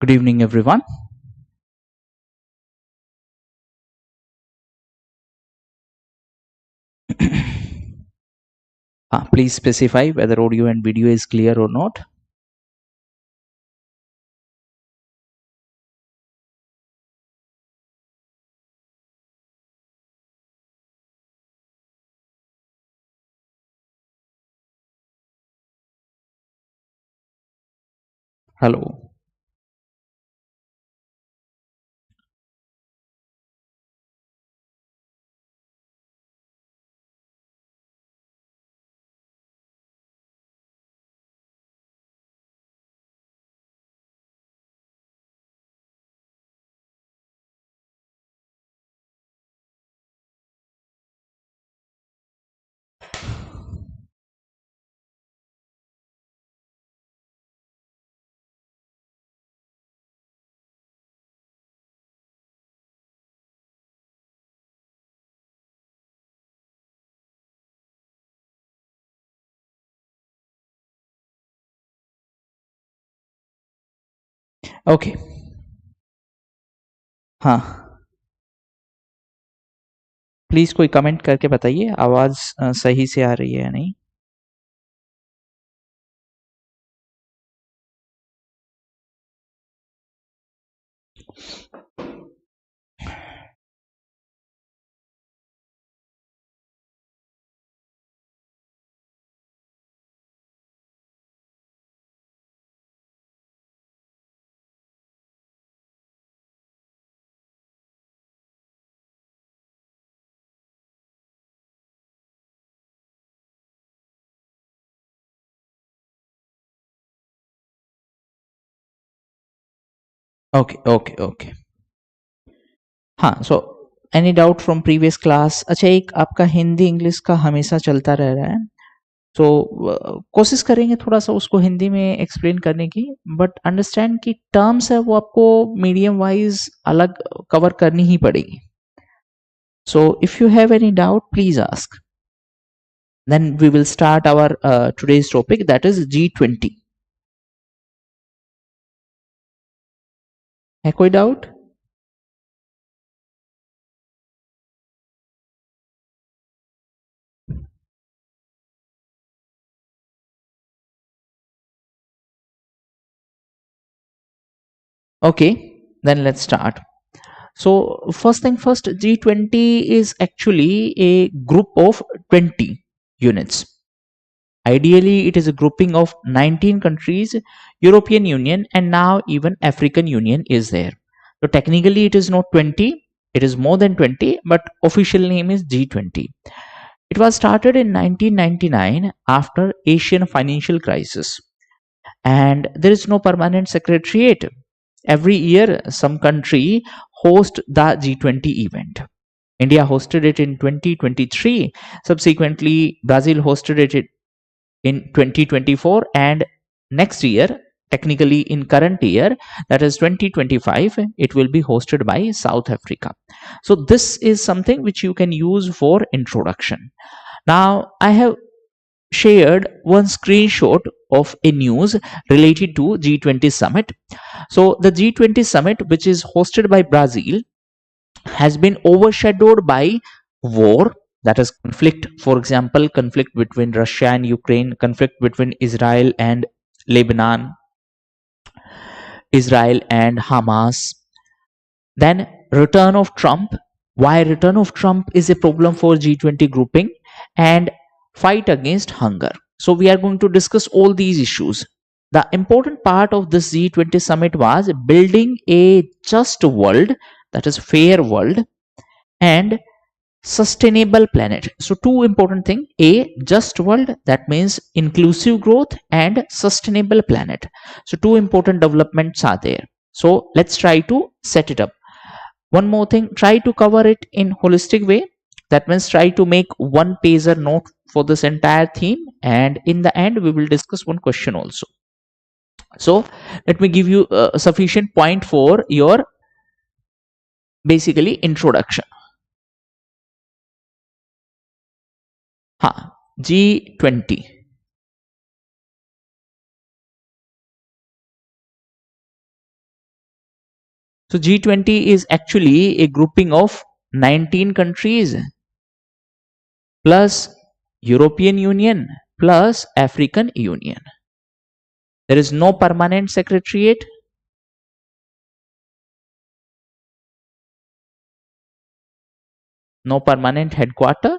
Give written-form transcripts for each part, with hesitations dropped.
Good evening, everyone. Please specify whether audio and video is clear or not. Hello. Okay. हाँ, please कोई comment करके बताइए आवाज सही से आ रही है या नहीं. Okay okay okay. हाँ, so any doubt from previous class. अच्छा, एक आपका हिंदी इंग्लिश का हमेशा चलता रह रहा है, तो कोशिश करेंगे थोड़ा सा उसको हिंदी में एक्सप्लेन करने की, बट अंडरस्टैंड की टर्म्स है वो आपको मीडियम वाइज अलग कवर करनी ही पड़ेगी. So if you have any doubt please ask. Then we will start our today's topic, that is G20. है कोई doubt? Okay, then let's start. So first thing first, G20 is actually a group of 20 units. Ideally it is a grouping of 19 countries, European Union, and now even African Union is there. So technically it is not 20, it is more than 20, but official name is G20. It was started in 1999 after Asian financial crisis, and there is no permanent secretariat. Every year some country host the G20 event. India hosted it in 2023. Subsequently Brazil hosted it in 2024, and next year, technically in current year, that is 2025, it will be hosted by South Africa. So this is something which you can use for introduction. Now I have shared one screenshot of a news related to G20 Summit. So the G20 Summit, which is hosted by Brazil, has been overshadowed by war, that is conflict. For example, conflict between Russia and Ukraine, conflict between Israel and Lebanon, Israel and Hamas. Then return of Trump. Why return of Trump is a problem for G20 grouping, and fight against hunger. So we are going to discuss all these issues. The important part of this G20 summit was building a just world, that is fair world, and sustainable planet. So two important things: a just world, that means inclusive growth, and sustainable planet. So two important developments are there. So let's try to set it up. One more thing, try to cover it in holistic way. That means try to make one pager note for this entire theme, and in the end we will discuss one question also. So let me give you a sufficient point for your basically introduction. G20. So G20 is actually a grouping of 19 countries plus European Union plus African Union. There is no permanent secretariat. No permanent headquarter.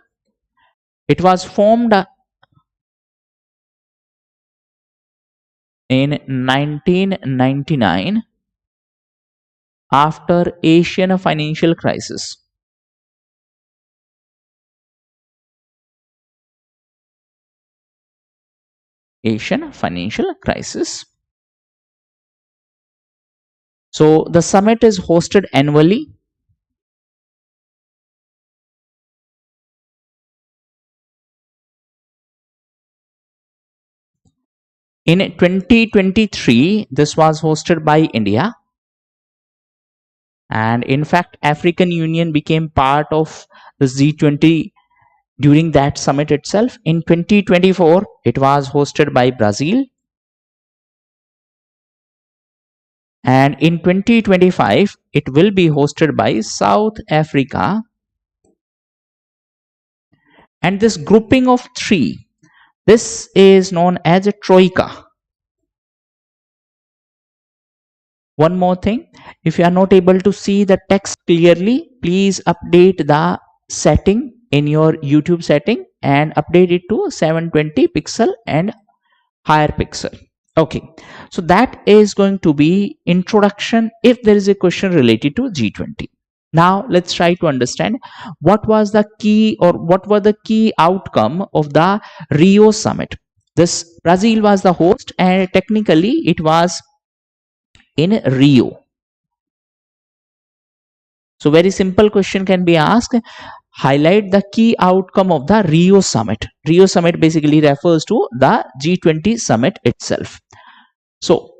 It was formed in 1999 after Asian financial crisis. Asian financial crisis. So the summit is hosted annually. In 2023, this was hosted by India. And in fact, African Union became part of the G20 during that summit itself. In 2024, it was hosted by Brazil. And in 2025, it will be hosted by South Africa. And this grouping of three, this is known as a troika. One more thing, if you are not able to see the text clearly, please update the setting in your YouTube setting and update it to 720 pixel and higher pixel. Okay, so that is going to be introduction if there is a question related to G20. Now let's try to understand what was the key or what were the key outcome of the Rio summit. This Brazil was the host and technically it was in Rio. So very simple question can be asked. Highlight the key outcome of the Rio summit. Rio summit basically refers to the G20 summit itself. So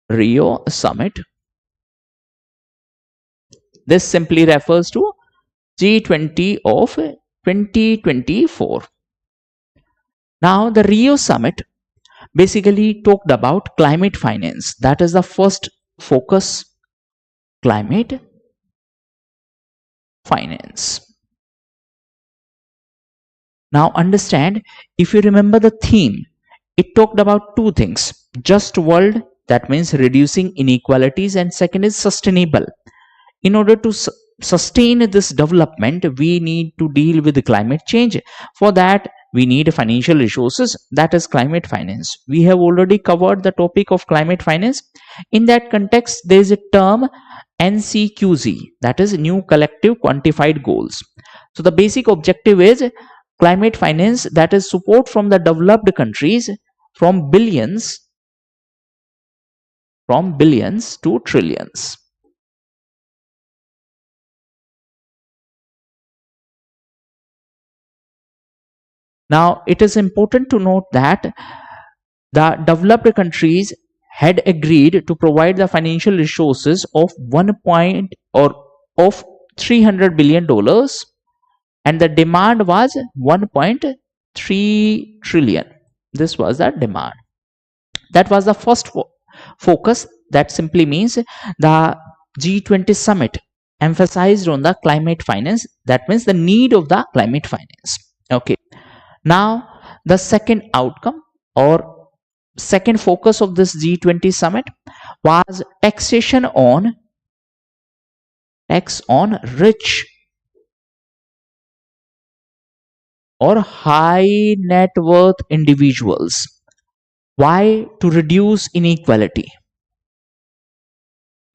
Rio summit, this simply refers to G20 of 2024. Now the Rio summit basically talked about climate finance. That is the first focus, climate finance. Now understand, if you remember the theme, it talked about two things: just world, that means reducing inequalities, and second is sustainable. In order to sustain this development, we need to deal with the climate change. For that, we need financial resources, that is climate finance. We have already covered the topic of climate finance. In that context, there is a term NCQZ, that is new collective quantified goals. So the basic objective is climate finance, that is support from the developed countries from billions to trillions. Now, it is important to note that the developed countries had agreed to provide the financial resources of of $300 billion, and the demand was 1.3 trillion. This was the demand. That was the first focus. That simply means the G20 summit emphasized on the climate finance. That means the need of the climate finance. Okay. Now, the second outcome or second focus of this G20 summit was tax on rich or high net worth individuals. Why? To reduce inequality.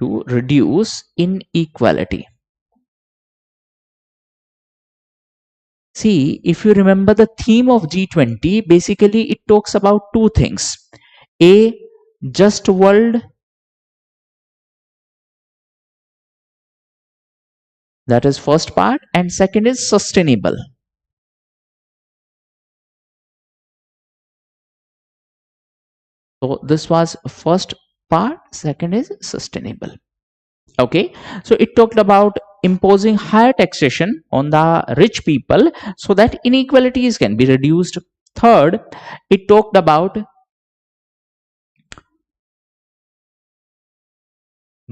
To reduce inequality. See, if you remember the theme of G20, basically it talks about two things. A, just world, that is first part, and second is sustainable. So this was first part, second is sustainable. Okay, so it talked about imposing higher taxation on the rich people so that inequalities can be reduced. Third, it talked about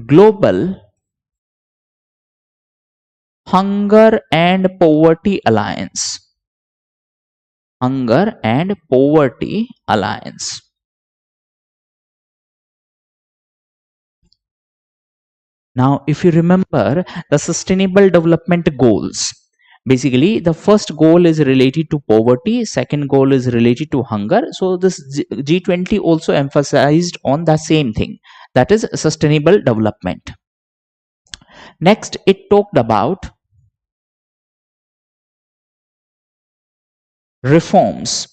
Global Hunger and Poverty Alliance. Hunger and Poverty Alliance. Now, if you remember the Sustainable Development Goals, basically the first goal is related to poverty, second goal is related to hunger. So this G20 also emphasized on the same thing, that is sustainable development. Next, it talked about reforms.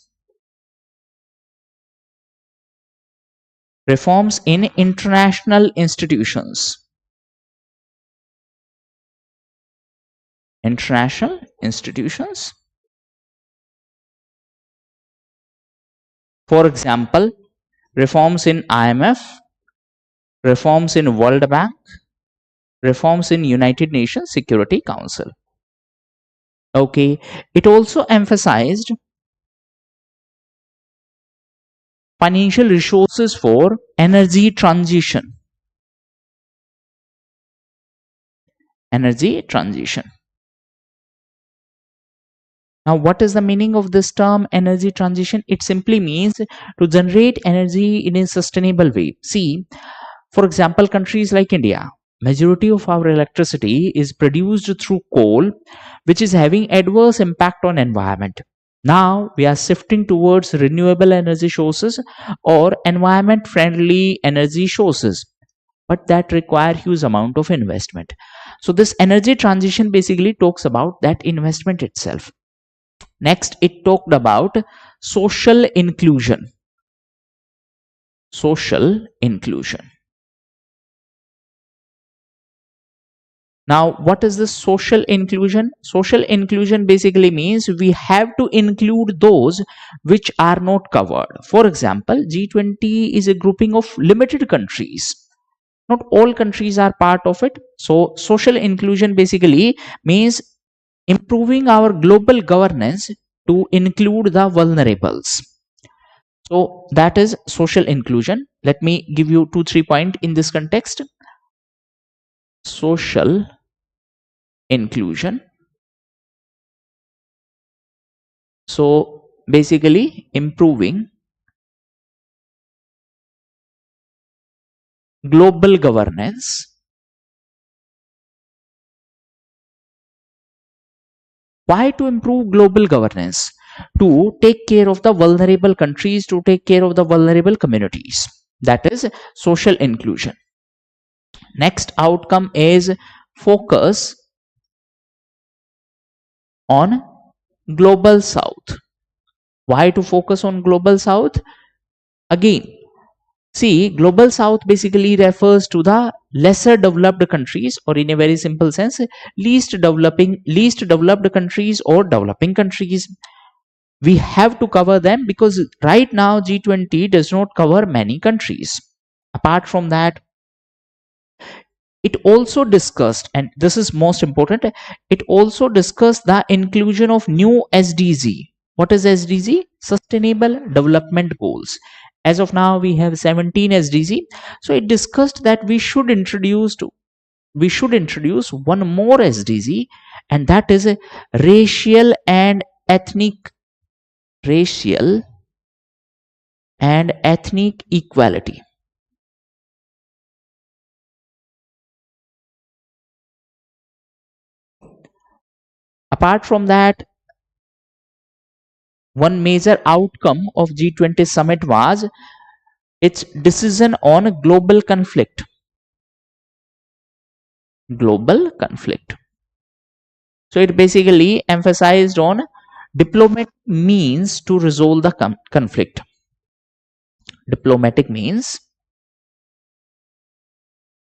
Reforms in international institutions. International institutions. For example, reforms in IMF, reforms in World Bank, reforms in United Nations Security Council. Okay, it also emphasized financial resources for energy transition. Energy transition. Now, what is the meaning of this term energy transition? It simply means to generate energy in a sustainable way. See, for example, countries like India, majority of our electricity is produced through coal, which is having adverse impact on environment. Now we are shifting towards renewable energy sources or environment friendly energy sources, but that require huge amount of investment. So this energy transition basically talks about that investment itself. Next, it talked about social inclusion. Social inclusion. Now, what is this social inclusion? Social inclusion basically means we have to include those which are not covered. For example, G20 is a grouping of limited countries. Not all countries are part of it. So, social inclusion basically means improving our global governance to include the vulnerables. So, that is social inclusion. Let me give you 2-3 points in this context. Social inclusion. So basically improving global governance. Why to improve global governance? To take care of the vulnerable countries, to take care of the vulnerable communities. That is social inclusion. Next outcome is focus on global south. Why to focus on global south? Again, see, global south basically refers to the lesser developed countries, or in a very simple sense, least developed countries or developing countries. We have to cover them because right now G20 does not cover many countries. Apart from that, it also discussed, and this is most important, it also discussed the inclusion of new SDG. What is SDG? Sustainable Development Goals. As of now, we have 17 SDG. So it discussed that we should introduce one more SDG, and that is a racial and ethnic equality. Apart from that, one major outcome of G20 Summit was its decision on global conflict. Global conflict. So it basically emphasized on diplomatic means to resolve the conflict. Diplomatic means.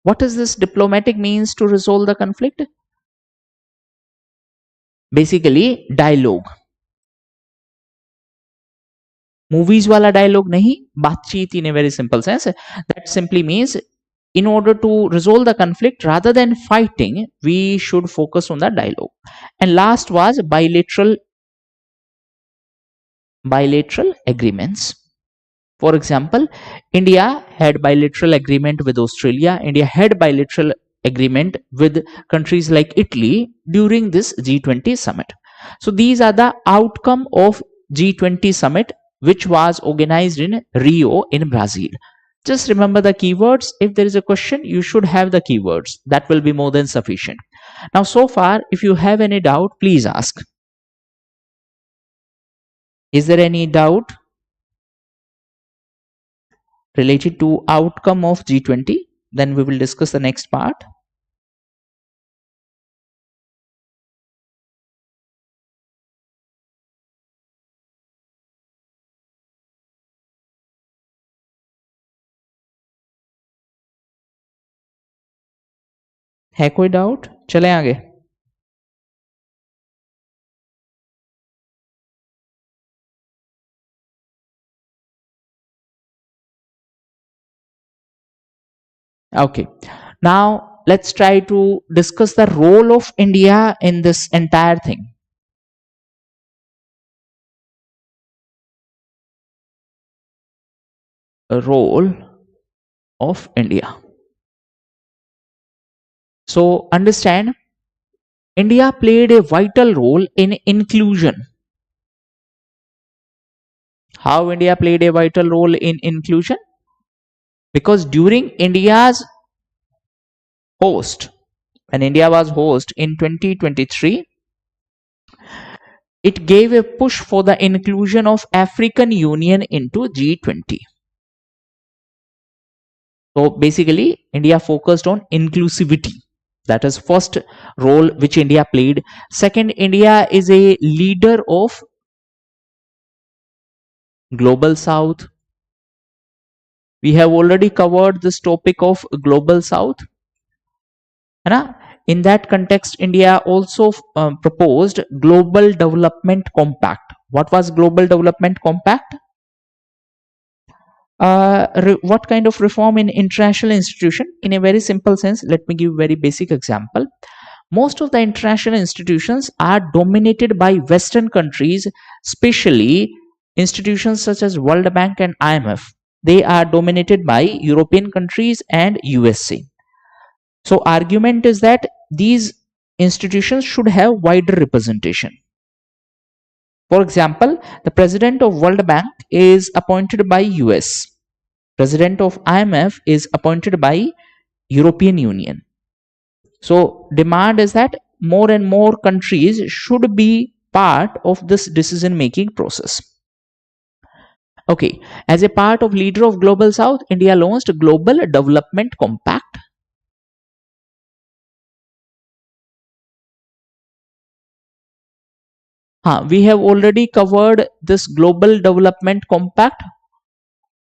What is this diplomatic means to resolve the conflict? Basically, dialogue. Movies wala dialogue nahi, baatcheet in a very simple sense. That simply means in order to resolve the conflict, rather than fighting, we should focus on the dialogue. And last was bilateral agreements. For example, India had bilateral agreement with Australia. India had bilateral agreement with countries like Italy during this G20 summit. So these are the outcome of G20 summit, which was organized in Rio in Brazil. Just remember the keywords. If there is a question, you should have the keywords. That will be more than sufficient. Now, so far, if you have any doubt, please ask. Is there any doubt related to outcome of G20? Then we will discuss the next part. है कोई doubt? चलें आगे. Okay. Now let's try to discuss the role of India in this entire thing. A role of India. So understand, India played a vital role in inclusion. How India played a vital role in inclusion? Because during India's host, when India was host in 2023, it gave a push for the inclusion of African Union into G20. So basically, India focused on inclusivity. That is first role which India played. Second, India is a leader of Global South. We have already covered this topic of Global South. In that context, India also proposed Global Development Compact. What was Global Development Compact? What kind of reform in international institution? In a very simple sense, let me give a very basic example. Most of the international institutions are dominated by Western countries, especially institutions such as World Bank and IMF. They are dominated by European countries and USA. So argument is that these institutions should have wider representation. For example, the president of World Bank is appointed by US. President of IMF is appointed by European Union. So demand is that more and more countries should be part of this decision making process. Okay, as a part of leader of Global South, India launched Global Development Compact. We have already covered this Global Development Compact.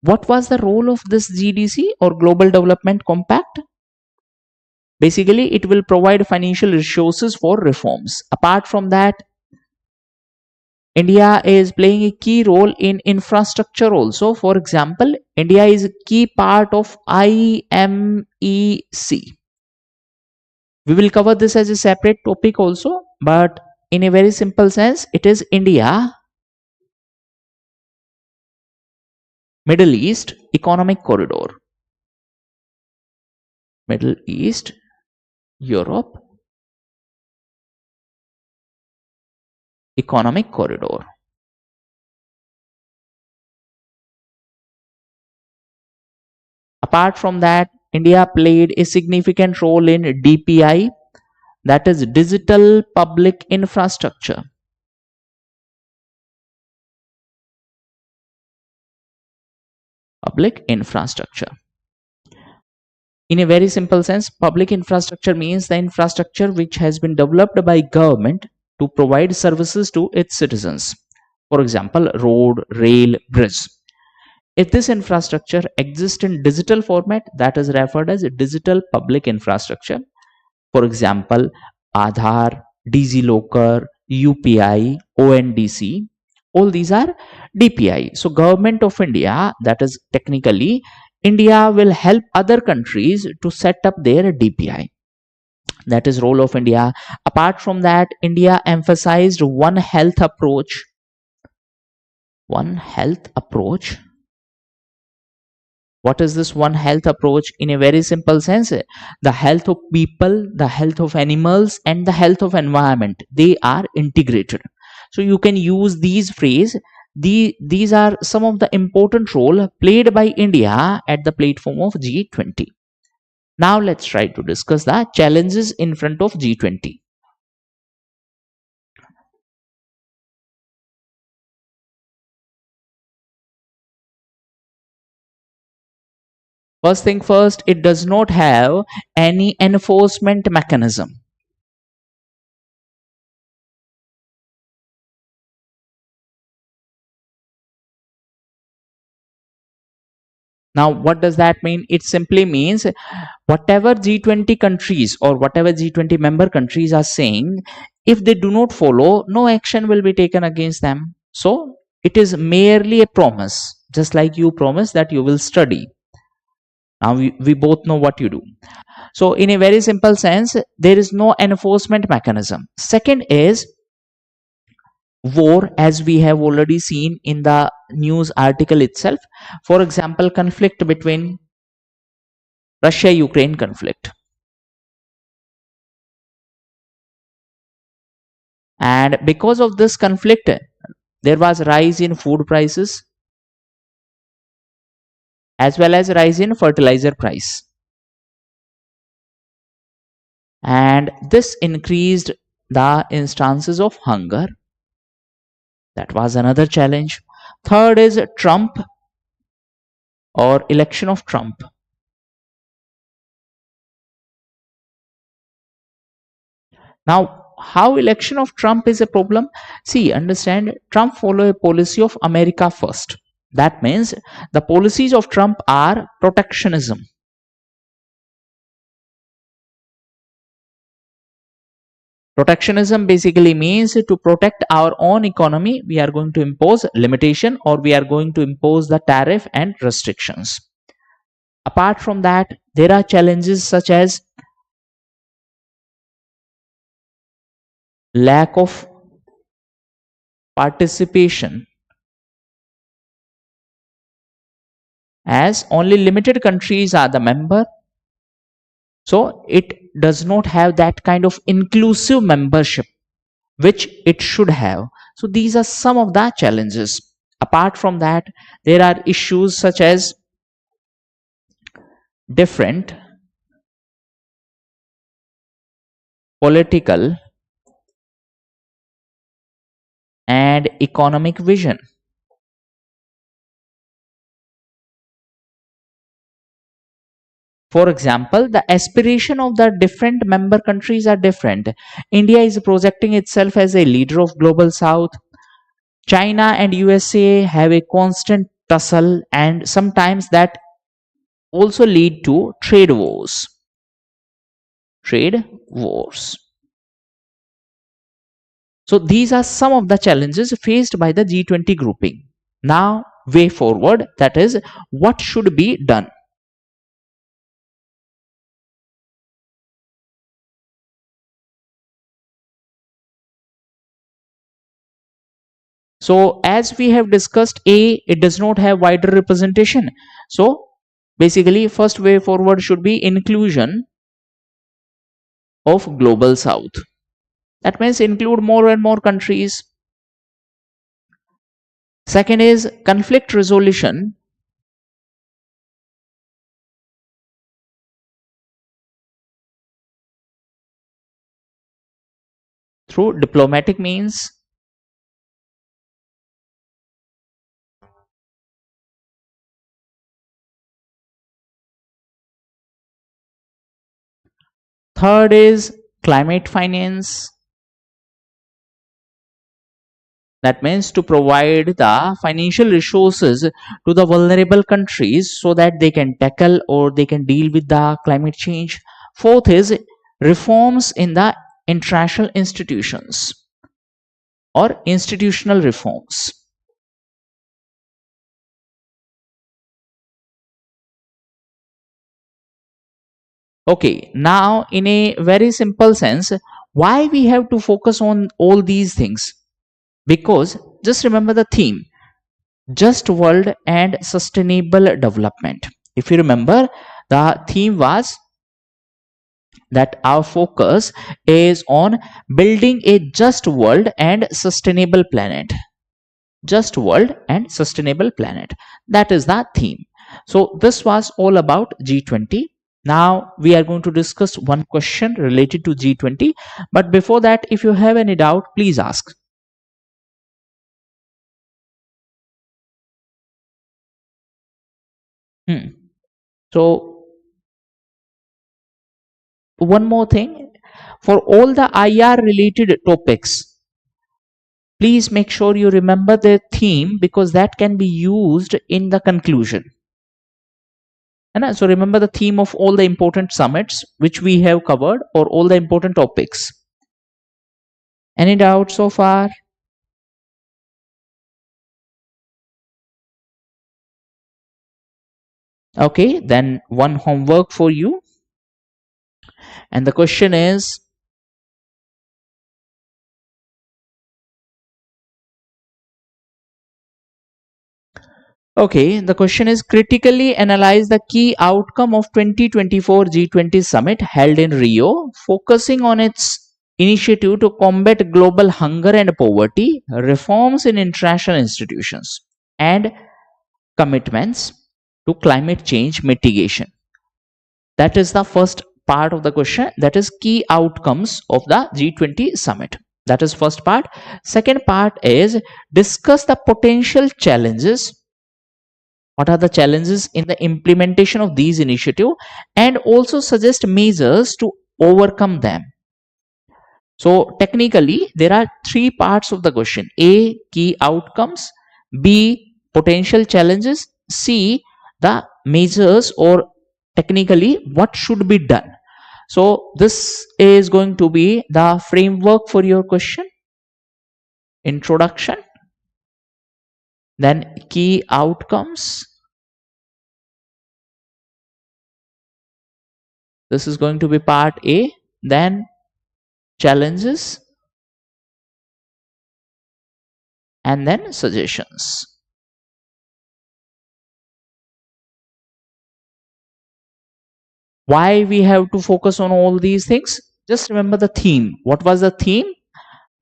What was the role of this GDC or Global Development Compact? Basically, it will provide financial resources for reforms. Apart from that, India is playing a key role in infrastructure also. For example, India is a key part of IMEC. We will cover this as a separate topic also, but in a very simple sense, it is India Middle East Economic Corridor. Middle East, Europe Economic Corridor. Apart from that, India played a significant role in DPI, that is Digital Public Infrastructure. Public infrastructure. In a very simple sense, public infrastructure means the infrastructure which has been developed by government to provide services to its citizens. For example, road, rail, bridge. If this infrastructure exists in digital format, that is referred as digital public infrastructure. For example, Aadhaar, DigiLocker, UPI, ONDC, all these are DPI. So government of India, that is technically India, will help other countries to set up their DPI. That is role of India. Apart from that, India emphasized One Health approach. One Health approach. What is this One Health approach? In a very simple sense, the health of people, the health of animals, and the health of environment, they are integrated. So you can use these phrase. These are some of the important role played by India at the platform of G20. Now let's try to discuss the challenges in front of G20. First thing first, it does not have any enforcement mechanism. Now, what does that mean? It simply means whatever G20 countries or whatever G20 member countries are saying, if they do not follow, no action will be taken against them. So, it is merely a promise, just like you promise that you will study. Now, we both know what you do. So, in a very simple sense, there is no enforcement mechanism. Second is war, as we have already seen in the news article itself. For example, conflict between Russia-Ukraine conflict. And because of this conflict, there was a rise in food prices as well as rise in fertilizer price. And this increased the instances of hunger. That was another challenge. Third is Trump or election of Trump. Now, how election of Trump is a problem? See, understand, Trump follow a policy of America first. That means the policies of Trump are protectionism. Protectionism basically means to protect our own economy, we are going to impose limitation or we are going to impose the tariff and restrictions. Apart from that, there are challenges such as lack of participation, as only limited countries are the member. So it does not have that kind of inclusive membership which it should have. So these are some of the challenges. Apart from that, there are issues such as different political and economic vision. For example, the aspiration of the different member countries are different. India is projecting itself as a leader of global south. China and USA have a constant tussle, and sometimes that also lead to trade wars. Trade wars. So these are some of the challenges faced by the G20 grouping. Now, way forward, that is, what should be done? So as we have discussed, it does not have wider representation. So basically, first way forward should be inclusion of global south. That means include more and more countries. Second is conflict resolution through diplomatic means. Third is climate finance. That means to provide the financial resources to the vulnerable countries so that they can tackle or they can deal with the climate change. Fourth is reforms in the international institutions or institutional reforms. Okay, now in a very simple sense, why we have to focus on all these things? Because just remember the theme, just world and sustainable development. If you remember, the theme was that our focus is on building a just world and sustainable planet. Just world and sustainable planet. That is the theme. So this was all about G20. Now we are going to discuss one question related to G20. But before that, if you have any doubt, please ask. So one more thing, for all the IR related topics, please make sure you remember the theme because that can be used in the conclusion. So remember the theme of all the important summits which we have covered, or all the important topics. Any doubts so far? Okay, then one homework for you. And the question is, okay, the question is, critically analyze the key outcome of 2024 G20 Summit held in Rio, focusing on its initiative to combat global hunger and poverty, reforms in international institutions, and commitments to climate change mitigation. That is the first part of the question, that is key outcomes of the G20 Summit. That is first part. Second part is discuss the potential challenges. What are the challenges in the implementation of these initiatives, and also suggest measures to overcome them. So technically there are three parts of the question: A, key outcomes; B, potential challenges; C, the measures, or technically what should be done. So this is going to be the framework for your question: introduction, then key outcomes. This is going to be part A, then challenges, and then suggestions. Why we have to focus on all these things? Just remember the theme. What was the theme?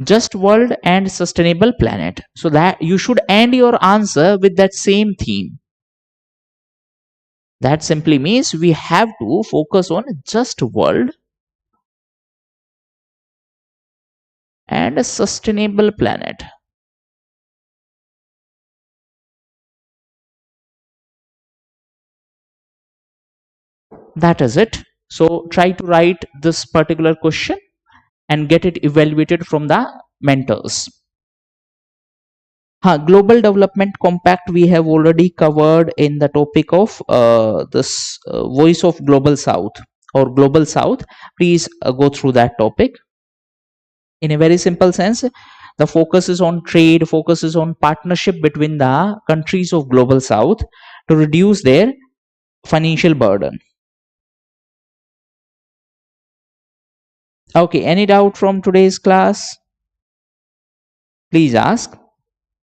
Just world and sustainable planet. So that you should end your answer with that same theme. That simply means we have to focus on just world and a sustainable planet. That is it. So try to write this particular question and get it evaluated from the mentors. Global Development Compact we have already covered in the topic of this Voice of Global South or Global South. Please go through that topic. In a very simple sense, the focus is on trade, focus is on partnership between the countries of Global South to reduce their financial burden. Okay, any doubt from today's class? Please ask.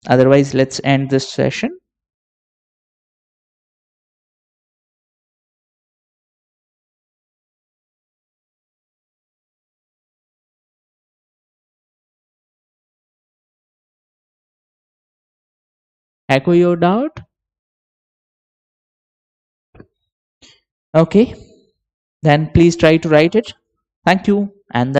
Otherwise, let's end this session. Echo your doubt? Okay, then please try to write it. Thank you. And